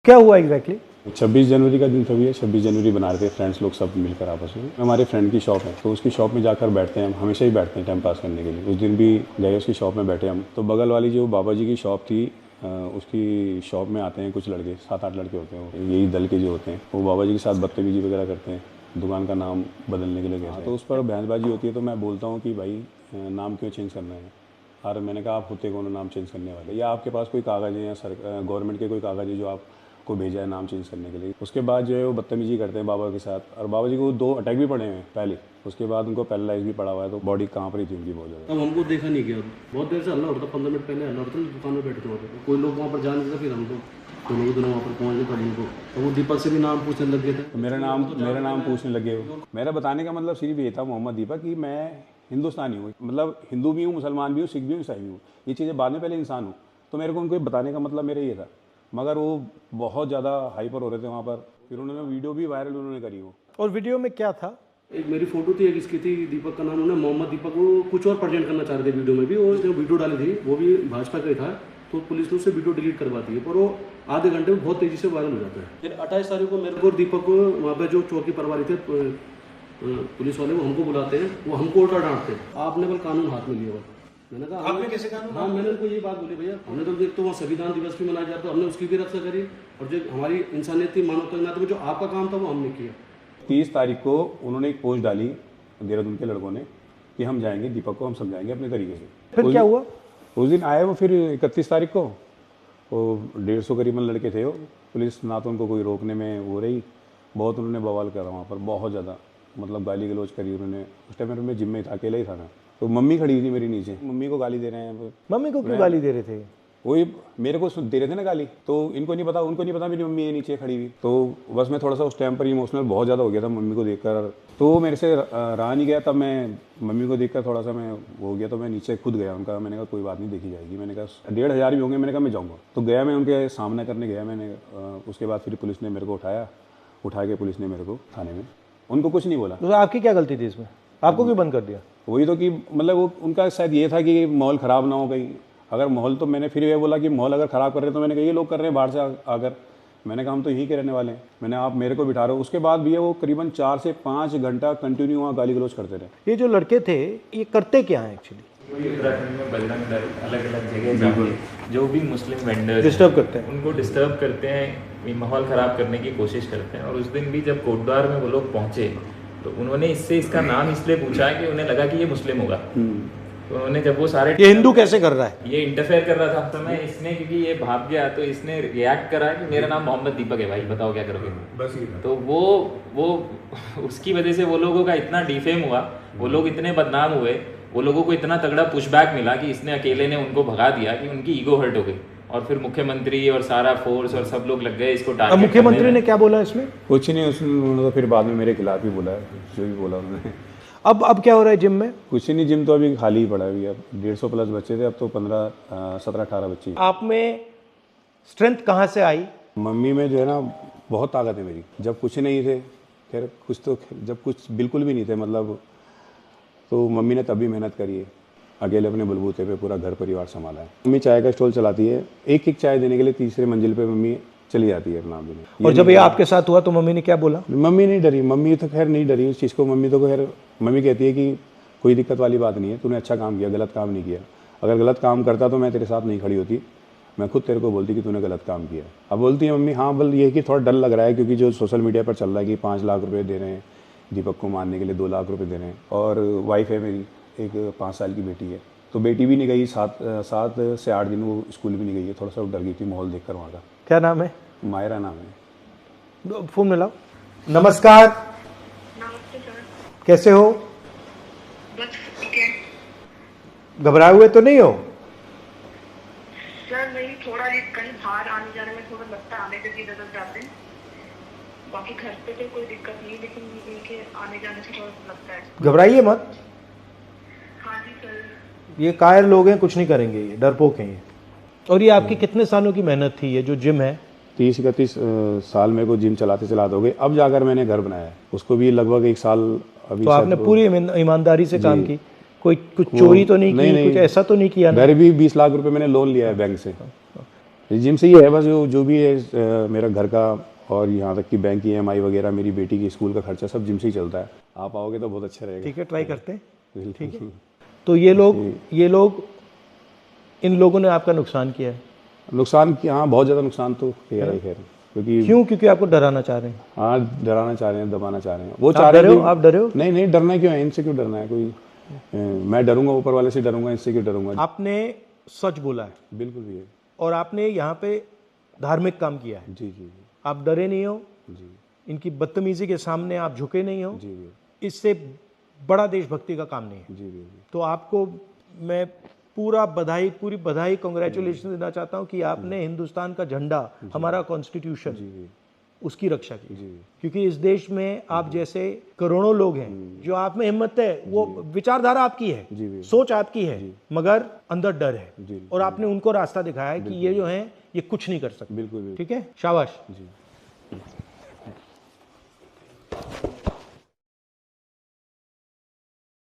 क्या हुआ एग्जैक्टली? 26 जनवरी का दिन था भैया। 26 जनवरी बना रहे थे फ्रेंड्स लोग सब मिलकर आपस में। हमारे फ्रेंड की शॉप है तो उसकी शॉप में जाकर बैठते हैं हम, हमेशा ही बैठते हैं टाइम पास करने के लिए। उस दिन भी गए उसकी शॉप में बैठे हम, तो बगल वाली जो बाबा जी की शॉप थी उसकी शॉप में आते हैं कुछ लड़के, 7-8 लड़के होते हैं, वो यही दल के जो होते हैं, वो बाबा जी के साथ बदतमीजी वगैरह करते हैं, दुकान का नाम बदलने के लिए कहते हैं। तो उस पर बहसबाजी होती है तो मैं बोलता हूँ कि भाई नाम क्यों चेंज करना है। और मैंने कहा आप होते कौन नाम चेंज करने वाले, या आपके पास कोई कागज़ है या गवर्नमेंट के कोई कागज़ है जो आपको भेजा है नाम चेंज करने के लिए। उसके बाद जो है वो बदतमीजी करते हैं बाबा के साथ, और बाबा जी को 2 अटैक भी पड़े हैं पहले। उसके बाद उनको पैरालाइज भी पड़ा हुआ है, तो बॉडी कांप रही थी उनकी बहुत ज़्यादा। अब हमको देखा नहीं गया, बहुत देर से हल्ला होता, 15 मिनट पहले हल्ला होता, दुकान में बैठे थे वहाँ पे, कोई लोग वहाँ पर जा नहीं था। फिर हम लोग दोनों वहाँ पर पहुँच गए तब उनको, तो वो दीपक से भी नाम पूछने लग गए थे। तो मेरा नाम पूछने लगे हो। मेरा बताने का मतलब सिर्फ ये था मोहम्मद दीपक कि मैं हिंदुस्तानी हूँ, मतलब हिंदू भी हूँ, मुसलमान भी हूँ, सिख भी हूँ, ईसाई भी हूँ, ये चीज़ें बाद में, पहले इंसान हूँ। तो मेरे को उनको बताने का मतलब मेरा ये था, मगर वो बहुत ज़्यादा हाइपर हो रहे थे वहाँ पर। फिर उन्होंने वीडियो भी वायरल उन्होंने करी वो। और वीडियो में क्या था? एक मेरी फोटो थी, एक इसकी थी, दीपक का नाम, उन्होंने मोहम्मद दीपक को कुछ और प्रेजेंट करना चाह रहे थे वीडियो में भी, और जो वीडियो डाली थी वो भी भाजपा का ही था। तो पुलिस ने उससे वीडियो डिलीट करवा दी है, पर वो आधे घंटे में बहुत तेज़ी से वायरल हो जाता है। फिर 28 तारीख को मेरे को और दीपक को वहाँ पे जो चौकी प्रभारी थे पुलिस वाले, वो हमको बुलाते हैं, वो हमको उल्टा डांटते हैं, आपने बल कानून हाथ में लिया हुआ। मैंने कहा आपने कैसे कानून? हाँ, मैंने उनको ये बात बोली, भैया हमने तो देख तो वहाँ संविधान दिवस भी मनाया जाता, तो हमने उसकी भी रक्षा करी, और जो हमारी इंसानियत थी, मानवता के नाते, जो आपका काम था वो हमने किया। 30 तारीख को उन्होंने एक पोस्ट डाली देहरादून के लड़कों ने कि हम जाएंगे, दीपक को हम समझाएंगे अपने तरीके से। फिर क्या हुआ? उस दिन आए वो, फिर 31 तारीख को वो 150 करीबन लड़के थे वो। पुलिस ना तो उनको कोई रोकने में वो रही, बहुत उन्होंने बवाल करा वहाँ पर, बहुत ज़्यादा, मतलब गाली गलौज करी उन्होंने। उस टाइम मैं जिम में था, अकेला ही था मैं, तो मम्मी खड़ी थी मेरी नीचे, मम्मी को गाली दे रहे हैं। मम्मी को क्यों गाली दे रहे थे? वही मेरे को दे रहे थे ना गाली, तो इनको नहीं पता, उनको नहीं पता मेरी मम्मी है नीचे खड़ी हुई। तो बस मैं थोड़ा सा उस टाइम पर इमोशनल बहुत ज़्यादा हो गया था मम्मी को देखकर, तो मेरे से रहा नहीं गया। तब मैं मम्मी को देखकर थोड़ा सा मैं हो गया, तो मैं नीचे खुद गया उनका। मैंने कहा कोई बात नहीं, देखी जाएगी। मैंने कहा 1500 भी होंगे, मैंने कहा मैं जाऊँगा। तो गया मैं उनके सामना करने गया मैंने। उसके बाद फिर पुलिस ने मेरे को उठा के पुलिस ने मेरे को थाने में, उनको कुछ नहीं बोला। तो आपकी क्या गलती थी इसमें? आपको क्यों बंद कर दिया? वही तो कि मतलब वो उनका शायद ये था कि माहौल ख़राब ना हो कहीं। अगर माहौल, तो मैंने फिर ये बोला कि माहौल अगर ख़राब कर रहे हैं, तो मैंने कहा ये लोग कर रहे हैं बाहर से आकर। मैंने कहा हम तो यहीं के रहने वाले हैं। मैंने आप मेरे को बिठा रहे हो। उसके बाद भी वो करीबन 4 से 5 घंटा कंटिन्यू वहाँ गाली गलौज करते रहे। ये जो लड़के थे ये करते क्या हैं एक्चुअली? उत्तराखंड में बजरंग दल अलग अलग जगह जाके जो भी मुस्लिम वेंडर्स डिस्टर्ब करते हैं, उनको डिस्टर्ब करते हैं, माहौल ख़राब करने की कोशिश करते हैं। और उस दिन भी जब कोटद्वार में वो लोग पहुँचे तो उन्होंने इसका नाम इसलिए पूछा कि उन्हें लगा कि ये मुस्लिम होगा। तो उन्होंने जब वो सारे, ये हिंदू कैसे कर रहा है, ये इंटरफेयर कर रहा था समय इसने, क्योंकि ये भाग गया तो इसने रिएक्ट करा कि मेरा नाम मोहम्मद दीपक है भाई, बताओ क्या करोगे। बस ये तो वो उसकी वजह से वो लोगों का इतना डिफेम हुआ, वो लोग इतने बदनाम हुए, वो लोगों को इतना तगड़ा पुशबैक मिला कि इसने अकेले ने उनको भगा दिया कि उनकी ईगो हर्ट हो गई। और फिर मुख्यमंत्री और सारा फोर्स और सब लोग लग गए इसको टारगेट करने में। मुख्यमंत्री ने क्या बोला इसमें? कुछ नहीं, उन्होंने तो फिर बाद में मेरे खिलाफ ही बोला है, जो भी बोला उन्होंने। अब क्या हो रहा है जिम में? कुछ नहीं, जिम तो अभी खाली ही पड़ा है। अभी अब 150 प्लस बच्चे थे, अब तो 17-18 बच्चे। आप में स्ट्रेंथ कहाँ से आई? मम्मी में जो है ना बहुत ताकत है मेरी। जब कुछ नहीं थे, खैर कुछ तो, जब कुछ बिल्कुल भी नहीं थे मतलब, तो मम्मी ने तभी मेहनत करी है, अकेले अपने बलबूते पे पूरा घर परिवार संभाला है। मम्मी चाय का स्टॉल चलाती है, एक चाय देने के लिए 3री मंजिल पे मम्मी चली जाती है अपना भी। और जब ये आपके साथ हुआ तो मम्मी ने क्या बोला? मम्मी नहीं डरी, मम्मी तो खैर नहीं डरी उस चीज़ को। मम्मी तो खैर, मम्मी कहती है कि कोई दिक्कत वाली बात नहीं है, तूने अच्छा काम किया, गलत काम नहीं किया। अगर गलत काम करता तो मैं तेरे साथ नहीं खड़ी होती, मैं खुद तेरे को बोलती कि तूने गलत काम किया। अब बोलती है मम्मी हाँ, बल ये कि थोड़ा डर लग रहा है, क्योंकि जो सोशल मीडिया पर चल रहा है कि 5 लाख रुपये दे रहे हैं दीपक को मारने के लिए, 2 लाख रुपये दे रहे हैं। और वाइफ है मेरी, एक 5 साल की बेटी है, तो बेटी भी नहीं गई, 7 से 8 दिन वो स्कूल भी नहीं गई है। थोड़ा सा डर गई थी माहौल देखकर वहाँ का। क्या नाम है? मायरा नाम है। फोन मिलाओ। नमस्कार। नमस्ते सर। कैसे हो? बस ठीक है। घबराए हुए तो नहीं हो? सर नहीं, थोड़ा कहीं बाहर आने जाने में थोड़ा लगता है, आने के इधर जाते हैं, बाकी घर पे तो कोई दिक्कत नहीं, लेकिन इनके आने जाने से थोड़ा लगता है। घबराइए मत। हाँ जी सर। ये कायर लोग हैं, कुछ नहीं करेंगे, ये डरपोक हैं ये। और ये आपकी कितने सालों की मेहनत थी ये जो जिम है? 30-31 साल मेरे को जिम चलाते हो गए। अब जाकर मैंने घर बनाया है, उसको भी लगभग 1 साल अभी। तो आपने पूरी ईमानदारी से काम की, कुछ चोरी तो नहीं की, कुछ ऐसा तो नहीं किया ना? घर भी 20 लाख रुपए मैंने लोन लिया है बैंक से। जिम से ये है बस, जो भी है मेरा घर का और यहाँ तक कि बैंक की EMI वगैरह, मेरी बेटी की स्कूल का खर्चा सब जिम से ही चलता है। आप आओगे तो बहुत अच्छा रहेगा। ठीक है, ट्राई करते हैं। बिल्कुल। ठीक है, तो ये लोग इन लोगों ने आपका नुकसान किया है। नुकसान की, हाँ बहुत ज़्यादा नुकसान तो खैर है, क्योंकि क्योंकि आपको डराना चाह रहे हैं। हाँ डराना चाह रहे हैं, दबाना चाह रहे हैं। वो आप चाह रहे डरे हो? हैं आप डरे हो? नहीं नहीं, डरना क्यों है, इनसे क्यों डरना है कोई। मैं डरूंगा ऊपर वाले से डरूंगा, इससे क्यों डरूंगा। आपने सच बोला है बिल्कुल भी है। और आपने यहाँ पे धार्मिक काम किया है। जी जी जी आप डरे नहीं हो, जी इनकी बदतमीजी के सामने आप झुके नहीं हो। जी जी इससे बड़ा देशभक्ति का काम नहीं है। जी जी तो आपको मैं पूरी बधाई कांग्रेचुलेशन देना चाहता हूँ कि आपने हिंदुस्तान का झंडा, हमारा कॉन्स्टिट्यूशन, जी उसकी रक्षा की। जी क्योंकि इस देश में आप जैसे करोड़ों लोग हैं, जो आप में हिम्मत है, वो विचारधारा आपकी है, जी सोच आपकी है, मगर अंदर डर है। जी और आपने उनको रास्ता दिखाया है कि ये जो है ये कुछ नहीं कर सकते। बिल्कुल बिल्कुल। ठीक है, शाबाश। जी।